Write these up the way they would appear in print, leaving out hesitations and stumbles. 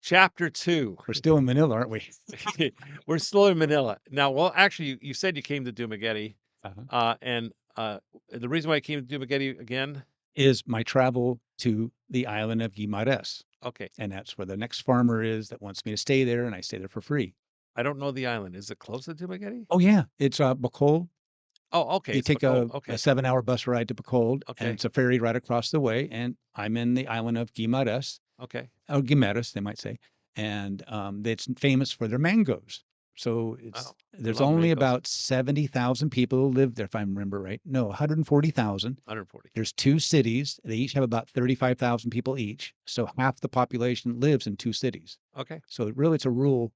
Chapter 2. We're still in Manila, aren't we? We're still in Manila. Now, well, actually, you said you came to Dumaguete, Uh-huh. and the reason why you came to Dumaguete again? Is my travel to the island of Guimaras, Okay, and that's where the next farmer is that wants me to stay there, and I stay there for free. I don't know the island. Is it close to Dumaguete? Oh, yeah, it's, Bacolod. Oh, okay, You it's take Bacolod. a Okay, 7-hour bus ride to Bacolod, and okay, it's a ferry right across the way, and I'm in the island of Guimaras, okay. or Guimaras, they might say, and, it's famous for their mangoes. So Oh, I there's love only mangoes. about 70,000 people who live there, if I remember right. No, 140,000. 140. There's 2 cities. They each have about 35,000 people each, so half the population lives in 2 cities. Okay. So really, it's a rural,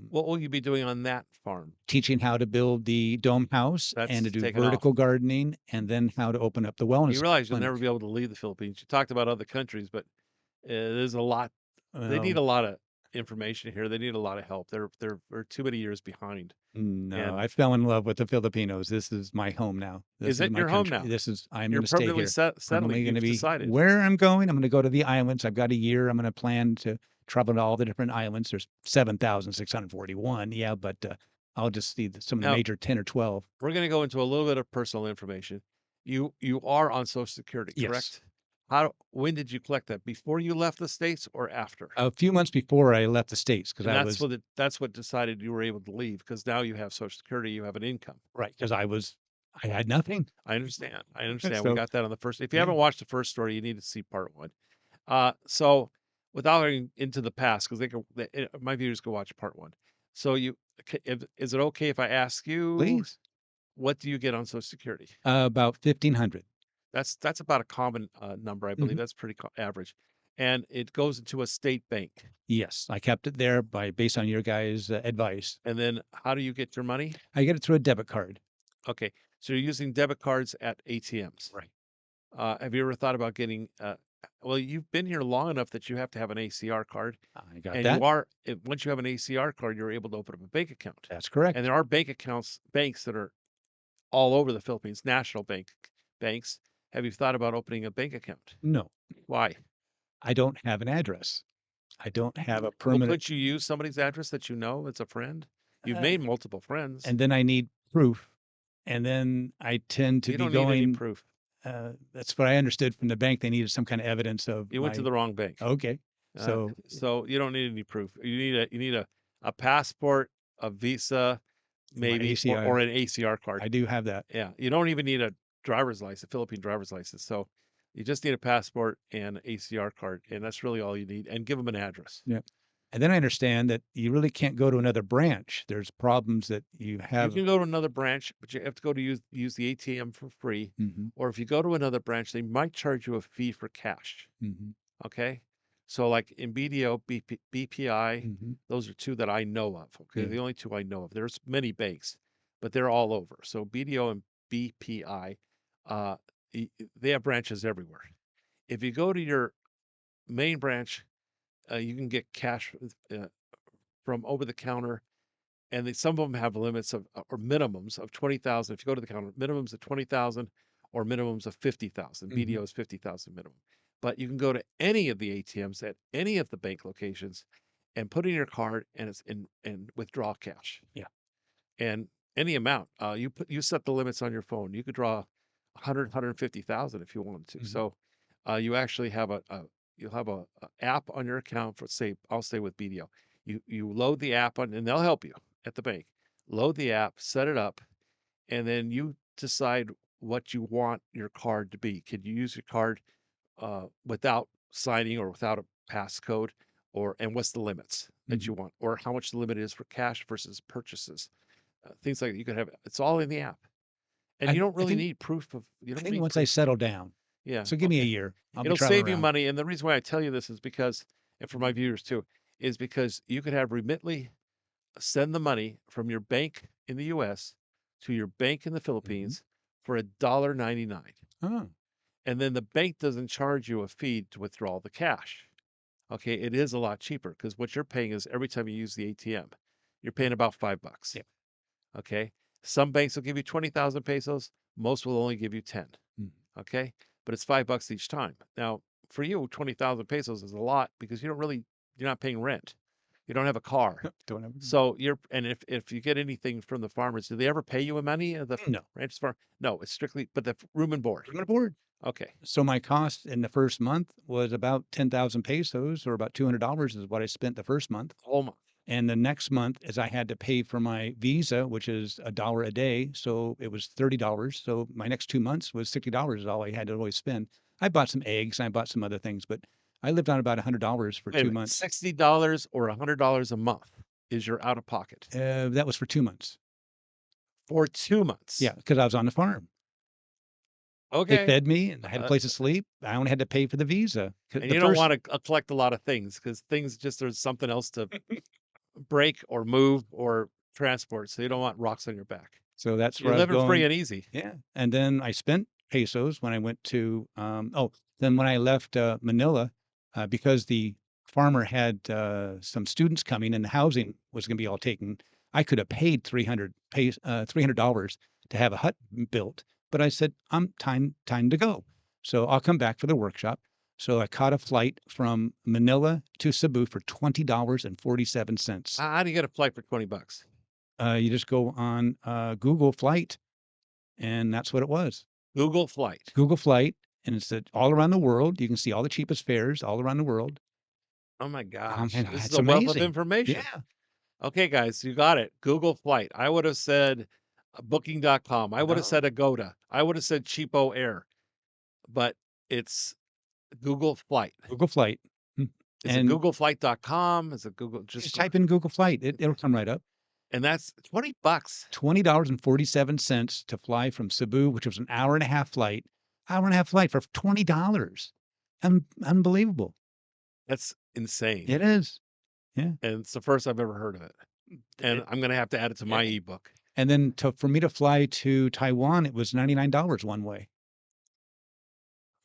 What will you be doing on that farm? teaching how to build the dome house and to That's do taken off. vertical gardening, and then how to open up the You wellness realize you'll never clinic. be able to leave the Philippines. You talked about other countries, but there's a lot. They need Well, a lot of information here. They need a lot of help. They're too many years behind. no, And I fell in love with the Filipinos. This is my home now. This is is it my your home country. now? I'm You're gonna stay permanently here. settling. Permanently gonna You've be decided. where I'm going, I'm gonna go to the islands. I've got a year. I'm gonna plan to travel to all the different islands. There's 7,641. Yeah, but, I'll just see some of the Now, major 10 or 12. we're going to go into a little bit of personal information. You are on Social Security, Yes. correct? When did you collect that? Before you left the States or after? A few months before I left the States, because And I was that's what decided you were able to leave because now you have Social Security, you have an income. right, because I had nothing. I understand. I understand. We So, got that on the first. If you yeah. haven't watched the first story, you need to see part one. So without going into the past, because my viewers can watch part one. So is it okay if I ask you Please. what do you get on Social Security? About 1,500. That's about a common number, I believe. Mhm. That's pretty average, and it goes into a state bank. Yes, I kept it there based on your guys' advice. And then how do you get your money? I get it through a debit card. Okay, so you're using debit cards at ATMs. Right. Have you ever thought about getting? Well, you've been here long enough that you have to have an ACR card, I got and that. once you have an ACR card, you're able to open up a bank account. That's And correct. there are banks that are all over the Philippines, national banks. Have you thought about opening a bank account? No, Why? I don't have an address. I don't have a Well, permanent, couldn't you use somebody's address that you know that's a friend? You've uh, made multiple friends. and then I need proof. And then I tend to You be don't need any going, proof. that's what I understood from the bank. They needed some kind of evidence of You went to my, the wrong bank. okay. So So you don't need any proof. You need a passport, a visa, my maybe, or ACI, an ACR card. I do have that. Yeah, you don't even need a driver's license, Philippine driver's license. So you just need a passport and ACR card, and that's really all you need. And give them an address. Yeah. And then I understand that you really can't go to another branch. There's problems that you You have. can go to another branch, but you have to go to use the ATM for free. Mhm, Or if you go to another branch, they might charge you a fee for cash. mhm, Okay. So like in BDO, BPI, mhm. those are two that I know of. Okay. Yeah. The only two I know of. There's many banks, but they're all over. So BDO and BPI, uh, they have branches everywhere. If you go to your main branch, you can get cash from over the counter, and some of them have limits of or minimums of 20,000. If you go to the counter, minimums of 20,000 or minimums of 50,000. Mhm. BDO is 50,000 minimum. But you can go to any of the ATMs at any of the bank locations and put in your card and it's in and withdraw cash. Yeah. And any amount. You set the limits on your phone. You could draw 100, 150,000 if you wanted to. Mhm, So you actually have you'll have a app on your account for say I'll stay with BDO. You load the app on and they'll help you at the bank. Load the app, set it up, and then you decide what you want your card to be. Can you use your card without signing or without a passcode? And what's the limits that mhm. you want, or how much the limit is for cash versus purchases? Things like that. You can have it's all in the app, and you don't I really think need proof of. You I don't think need once I proof. settle down, Yeah, so give me a okay. year. I'll be It'll traveling save you around. money, and the reason why I tell you this is because, and for my viewers too, is because you could have Remitly send the money from your bank in the U.S. to your bank in the Mhm. Philippines for $1.99. Oh, And then the bank doesn't charge you a fee to withdraw the cash. Okay, it is a lot cheaper because what you're paying is every time you use the ATM, you're paying about $5. yeah. Okay, some banks will give you 20,000 pesos, most will only give you 10. Mhm. Okay, but it's $5 each time. Now, for you, 20,000 pesos is a lot because you don't really You're not paying rent. You don't have a car. Don't have So and if you get anything from the farmers, do they ever pay you money? The no. ranch farm? No, it's strictly, but the room and board. Room and board. Okay. So my cost in the first month was about 10,000 pesos, or about $200 is what I spent the first month. Whole month. And the next month is I had to pay for my visa, which is $1 a day. So it was $30. So my next 2 months was $60 is all I had to always spend. I bought some eggs, and I bought some other things, but I lived on about $100 for Wait a two minute. months. $60 or $100 a month is your out of pocket That was for 2 months. for 2 months. Yeah, because I was on the farm. They Okay. fed me and I had a place to sleep. I only had to pay for the visa. 'Cause And the you don't first want to collect a lot of things because things just there's something else to break or move or transport. So you don't want rocks on your back. So that's where You're I was living free going. and easy. Yeah, and then I spent pesos when I went to, then when I left, Manila, because the farmer had, some students coming and the housing was gonna be all taken, I could have paid $300 to have a hut built, but I said, "I'm time to go. So I'll come back for the workshop." So I caught a flight from Manila to Cebu for $20.47. How do you get a flight for 20 bucks? You just go on, Google Flight, and that's what it was. Google Flight. Google Flight, and it's, all around the world. You can see all the cheapest fares all around the world. Oh my gosh. And This is it's a wealth of amazing. information. Yeah. Okay, guys, you got it. Google Flight. I would have said booking.com. I would have No, said Agoda. I would have said Cheapo Air, but it's Google Flight. Google Flight. Mm, Is it and googleflight.com? Is it Google you just just type in Google Flight, it'll come right up. and that's 20 bucks. $20.47 to fly from Cebu, which was an hour and a half flight for $20. Unbelievable. That's insane. It is. Yeah. And it's the first I've ever heard of it. And It I'm gonna have to add it to yeah. my ebook. And then for me to fly to Taiwan, it was $99 one way.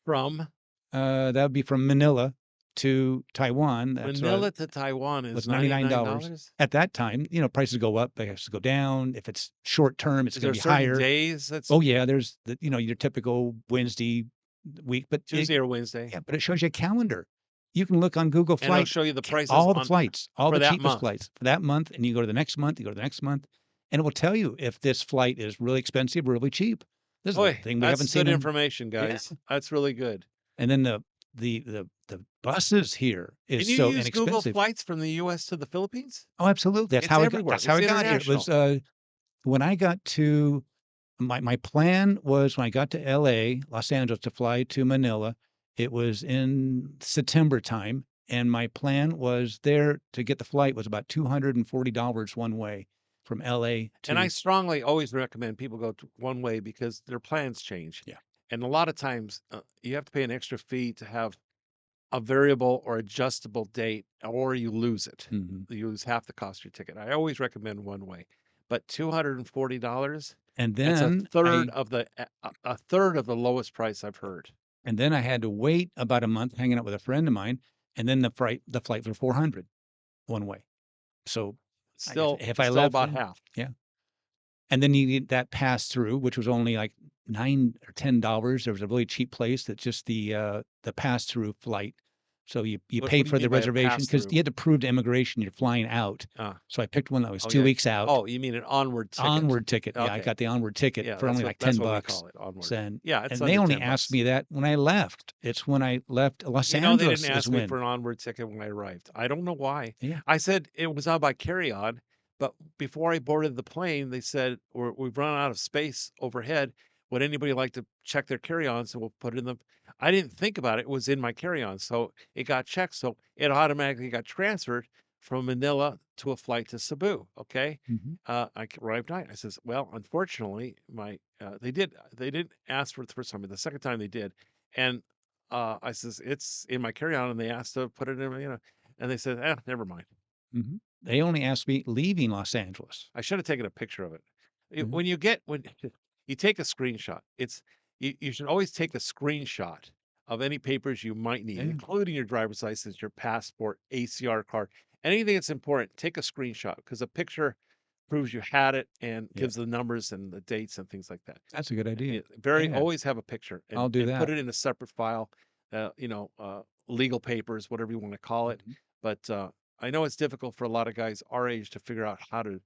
From That would be from Manila to Taiwan. That's what Manila to Taiwan is was $99. $99? At that time, prices go up, they have to go down. If it's short term, it's Is gonna there be certain higher. days that's Oh, yeah, there's your typical Wednesday week, but Tuesday or Wednesday? yeah, but it shows you a calendar. You can look on Google And it'll Flight, show you the prices all the on flights, all for the that cheapest month. flights for that month, and you go to the next month, you go to the next month, and it will tell you if this flight is really expensive or really cheap. This is a Boy, thing we that's haven't good seen in. information, Yeah, guys. That's really good. and then the buses here Can is you so use Google inexpensive. Flights from the US to the Philippines? Oh, absolutely. It's everywhere. That's how It's I got here. It was, international. when I got to my plan was when I got to LA, Los Angeles, to fly to Manila, it was in September time, and my plan was there to get the flight was about $240 one way from LA And I to. strongly always recommend people go to one way because their plans change. Yeah. And a lot of times you have to pay an extra fee to have a variable or adjustable date, or you lose it. Mhm. You lose half the cost of your ticket. I always recommend one way, but $240, And that's a then third I of a third of the lowest price I've heard. and then I had to wait about a month hanging out with a friend of mine, and then the flight for 400 one way. So, Still, if I still left about then half. yeah. And then you get that pass through, which was only like 9 or $10. There was a really cheap place that's just the pass through flight. So you What pay do you for the mean by a reservation pass because through? you had to prove to immigration you're flying out. Ah, So I picked one that was oh 2 yeah. weeks out. Oh, you mean an onward ticket? Onward ticket. Yeah, I Okay. got the onward ticket Yeah, for only like that's 10 what we bucks. call it, onward. So Yeah, it's and they under only 10 asked bucks. me that when I left. It's when I left Los You know, they didn't Angeles is ask me when. for an onward ticket when I arrived. I don't know why. Yeah. I said it was on my carry-on, but before I boarded the plane, they said, We've run out of space overhead. Would anybody like to check their carry-ons? And we'll put it in the. I didn't think about it. It was in my carry-on. So it got checked. So it automatically got transferred from Manila to a flight to Cebu. Okay. Mhm. Arrived night. I says, well, unfortunately, they did ask for it the first time, but the second time they did. And I says, "It's in my carry-on," and they asked to put it in, and they said, never mind." Mhm. They only asked me leaving Los Angeles. I should have taken a picture of it. Mhm. When you take a screenshot, you should always take a screenshot of any papers you might need, Yeah. including your driver's license, your passport, ACR card, anything that's important. Take a screenshot because a picture proves you had it and Yeah. gives the numbers and the dates and things like that. That's a good idea. Very Yeah. always have a picture I'll do and put that. it in a separate file, legal papers, whatever you want to call it. Mhm. But I know it's difficult for a lot of guys our age to figure out how to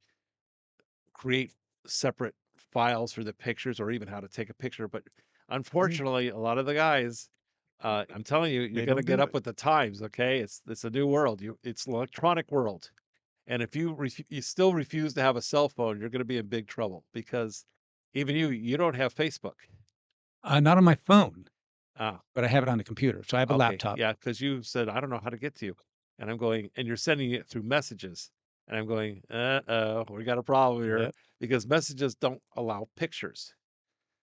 create separate files for the pictures or even how to take a picture. But Mm, unfortunately, a lot of the guys, I'm telling you, you're they going to don't get do up it. with the times. Okay, it's a new world. It's an electronic world, and if you still refuse to have a cell phone, you're going to be in big trouble because even you don't have Facebook. Not on my phone, Ah, but I have it on the computer. So I have a okay, laptop. yeah, because you said I don't know how to get to you, and I'm going, and you're sending it through messages, and I'm going, we got a problem here Yep. because messages don't allow pictures.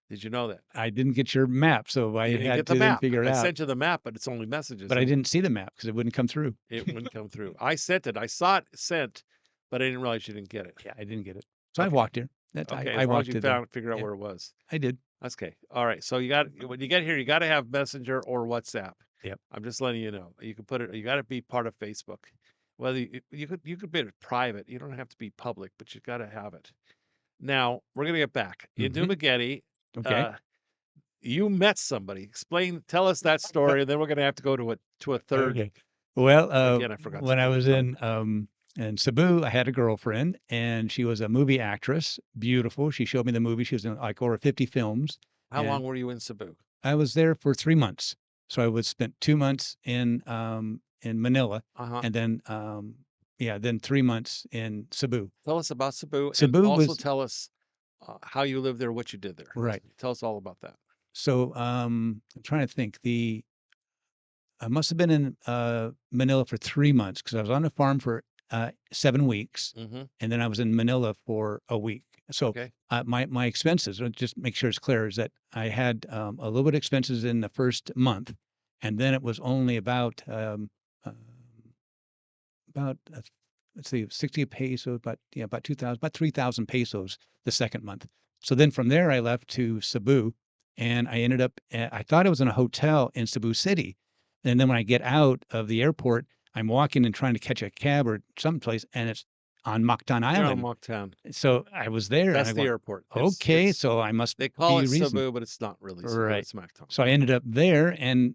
Did you know that? I didn't get your map, so I You didn't had get the to then map. figure it I out. sent you the map, but it's only messages, But I and didn't see the map because it wouldn't come through. it wouldn't come through. I sent it. I saw it sent, but I didn't realize you didn't get it. Yeah, I didn't get it. So I Okay. walked here. That Okay. I As long as walked you to the. figure out Yeah, where it was. I did. That's okay. All right. So you got when you get here, you got to have Messenger or WhatsApp. Yep. I'm just letting you know. You can put it. You got to be part of Facebook. Whether you could be it private. You don't have to be public, but you got to have it. Now we're gonna get back into Hmm. McGetty. Okay. Uh, you met somebody. Tell us that story, and then we're gonna have to go to a third. Okay. Well, Again, I forgot the when I name. was in Cebu, I had a girlfriend, and she was a movie actress, beautiful. She showed me the movie. She was in like over 50 films, How and long were you in Cebu? I was there for 3 months. So I was spent 2 months in Manila, Uh-huh. and then yeah, then 3 months in Cebu. Tell us about Cebu, and Cebu also was tell us how you lived there, what you did there. right. Tell us all about that. So I'm trying to think. I must have been in Manila for 3 months because I was on the farm for 7 weeks, Mm-hmm. and then I was in Manila for a week. So Okay. my expenses, just make sure it's clear, is that I had a little bit of expenses in the first month, and then it was only uh, about let's see, 60 pesos, about yeah, about 2,000, about 3,000 pesos the second month. So then from there, I left to Cebu, and I ended up. I thought I was in a hotel in Cebu City, and then when I get out of the airport, I'm walking and trying to catch a cab or someplace, and it's on Mactan You're on Island. Mocktown. So I was there, and That's I the went, airport. okay, so I must They call be it a reason. Cebu, but it's not really Cebu. Right. It's Mactan. So I ended up there, and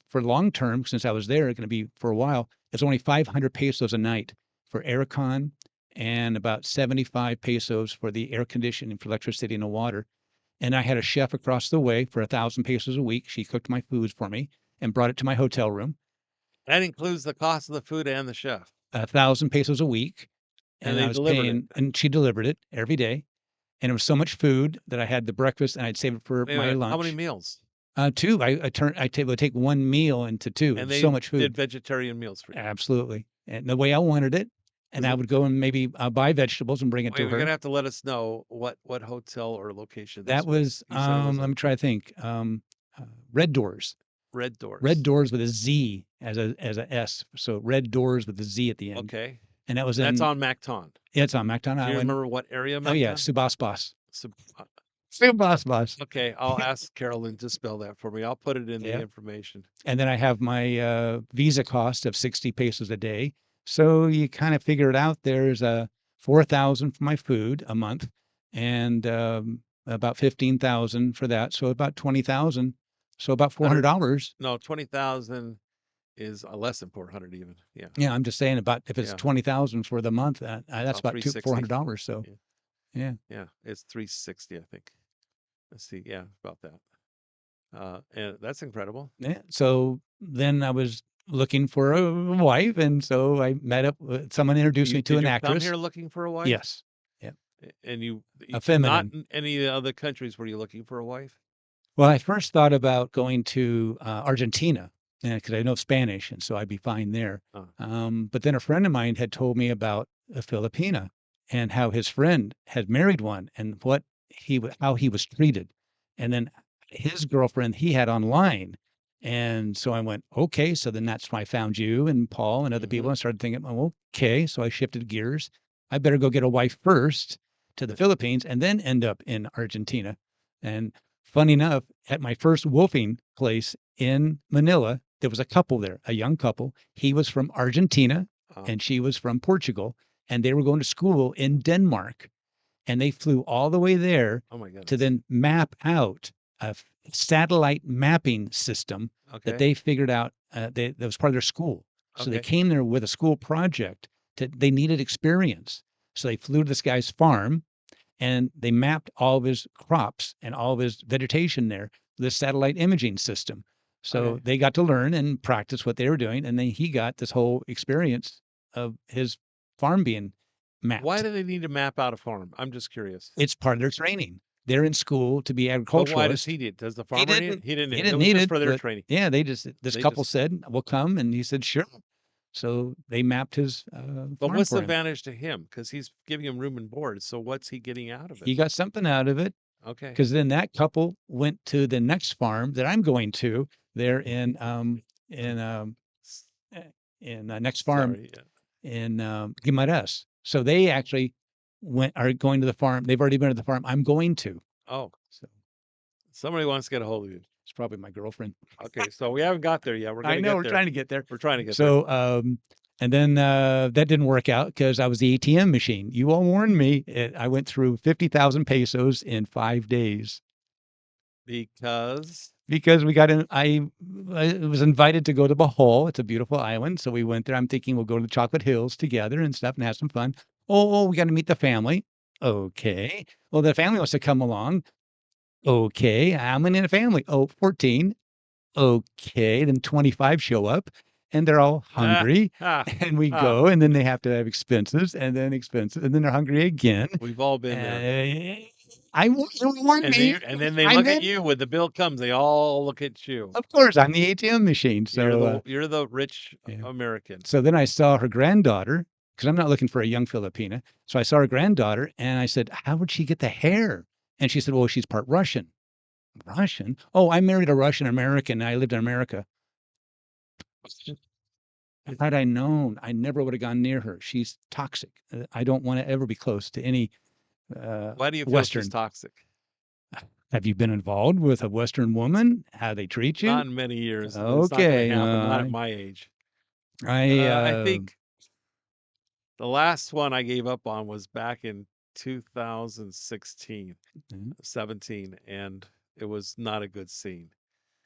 for long term, since I was there, going to be for a while, it's only 500 pesos a night for aircon, and about 75 pesos for the air conditioning, for electricity and the water. And I had a chef across the way for 1,000 pesos a week. She cooked my foods for me and brought it to my hotel room. That includes the cost of the food and the chef, 1,000 pesos a week, and and I they was delivered it. paying, and she delivered it every day. And it was so much food that I had the breakfast, and I'd save it for Wait a my minute, how many lunch. meals? Two. Would take one meal into two. It And was so they much did food. vegetarian meals for you. Absolutely, and the way I wanted it, and Is I it? would go and maybe, buy vegetables and bring it Wait, to you're gonna her. have to let us know what hotel or location That this was. was, You said it was let a me try to think, Red Doors. Red Red Doors. Doors with a Z as a S, so Red Doors with a Z at the end, Okay, and that was and that's in on Macton. yeah, it's on Mactan Do you Island. remember what area of Oh, yeah, Macton? Subasbas. Sub- uh, Subasbas. Okay, I'll ask Carolyn to spell that for me. I'll put it in the Yeah. information. And then I have my visa cost of 60 pesos a day. So you kind of figure it out. There's 4,000 for my food a month, and about 15,000 for that. So about 20,000. So about 100, $400. no, 20,000 is less than 400 even. Yeah, Yeah, I'm just saying, about if it's yeah, 20,000 for the month, that's about about two 360. $400. So Yeah, yeah. yeah, it's 360, I think. Let's see. Yeah, about that. And that's incredible. Yeah. So then I was looking for a wife, and so I met up with someone, introduced You me to did an you come actress. here looking for a wife? Yes. Yeah. And A not feminine. in any other countries were you looking for a wife? Well, I first thought about going to Argentina because I know Spanish, and so I'd be fine there. Uh, But then a friend of mine had told me about a Filipina and how his friend had married one, and how he was treated, and then his girlfriend he had online. And so I went, okay. So then that's why I found you and Paul and other mm-hmm. people. I started thinking, well, okay. So I shifted gears. I better go get a wife first to the Philippines and then end up in Argentina. And funny enough, at my first wolfing place in Manila, there was a couple there, a young couple. He was from Argentina Uh, and she was from Portugal, and they were going to school in Denmark. And they flew all the way there oh my to goodness. then map out satellite mapping system that Okay. they figured out that was part of their school. So they Okay. came there with a school project they needed experience. So they flew to this guy's farm and they mapped all of his crops and all of his vegetation there with a satellite imaging system. So Okay. they got to learn and practice what they were doing. And then he got this whole experience of his farm being Why mapped. do they need to map out a farm? I'm just curious. It's part of their training. They're in school to be But why does he agriculturalists. need it? Does the He farmer need it? didn't. He didn't He need it. It didn't was need just it, for their but training. yeah, this They couple just said, "We'll come," and he said, "Sure." So they mapped his But farm what's the for him. advantage to him? Because he's giving him room and board. So what's he getting out of it? He got something out of it. Okay. Because then that couple went to the next farm that I'm going to. They're in S- eh, next farm Sorry. Yeah. in Guimaras. So they actually are going to the farm. They've already been to the farm I'm going to. Oh, So somebody wants to get a hold of you. it's probably my girlfriend. Okay. So we haven't got there yet. We're I gonna know get we're there. trying to get there. We're trying to get there. So and then that didn't work out because I was the ATM machine. You all warned me. I went through 50,000 pesos in 5 days. Because Because we got in I was invited to go to Bohol. It's a beautiful island, so we went there. I'm thinking we'll go to the Chocolate Hills together and stuff and have some fun. Oh, we gotta meet the family. Okay. Well, the family wants to come along. Okay. I'm in a family. Oh, 14. Okay. Then 25 show up and they're all ah hungry. ah And we ah. go, and then they have to have expenses, and then they're hungry again. We've all been there. Uh, you warned me. And then they I look at meant you when the bill comes. They all look at you. Of course, I'm the ATM machine. You're the rich Yeah. American. So then I saw her granddaughter because I'm not looking for a young Filipina. So I saw her granddaughter and I said, "How would she get the hair?" And she said, "Well, she's part Russian." Russian? Oh, I married a Russian American. I lived in America. Had I known, I never would have gone near her. She's toxic. I don't want to ever be close to any Why do you feel she's Western. toxic? Have you been involved with a Western woman? How they treat you? Not in many years. It's not going to Okay. happen. Not at my age. I I think the last one I gave up on was back in 2016, mm, 17, and it was not a good scene.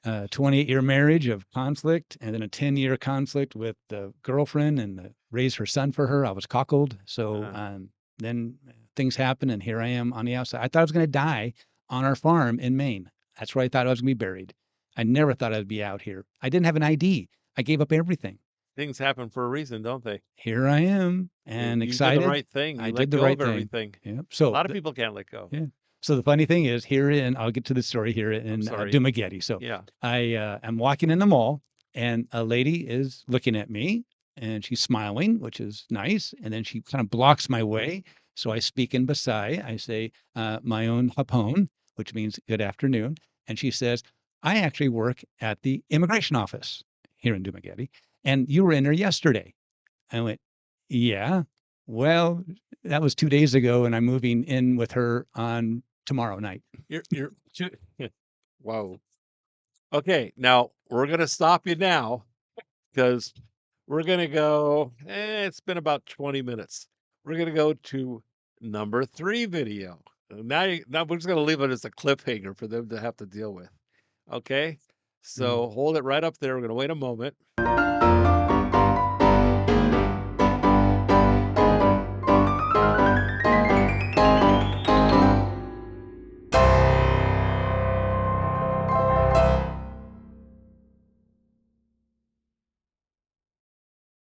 28-year marriage of conflict and then a 10-year conflict with the girlfriend and raise her son for her. I was cockled. So Uh, then things happen and here I am on the outside. I thought I was going to die on our farm in Maine. That's where I thought I was going to be buried. I never thought I'd be out here. I didn't have an ID. I gave up everything. Things happen for a reason, don't they? Here I am and You did the excited. right thing. I You did let the go right of thing. everything. Yep. A lot of people can't let go. Yeah. So the funny thing is here I'll get to the story here I'm in sorry. Dumaguete. So Yeah. I am walking in the mall and a lady is looking at me and she's smiling, which is nice. And then she kind of blocks my way. So I speak in Basai. I say, my own hapon, which means good afternoon. And she says, I actually work at the immigration office here in Dumaguete. And you were in there yesterday. I went, yeah. Well, that was 2 days ago, and I'm moving in with her on tomorrow night. You're Whoa. Okay, now we're gonna stop you now because we're gonna go. It's been about 20 minutes. We're gonna go to number 3 video. Now we're just gonna leave it as a cliffhanger for them to have to deal with. Okay, Mm. so hold it right up there. We're gonna wait a moment.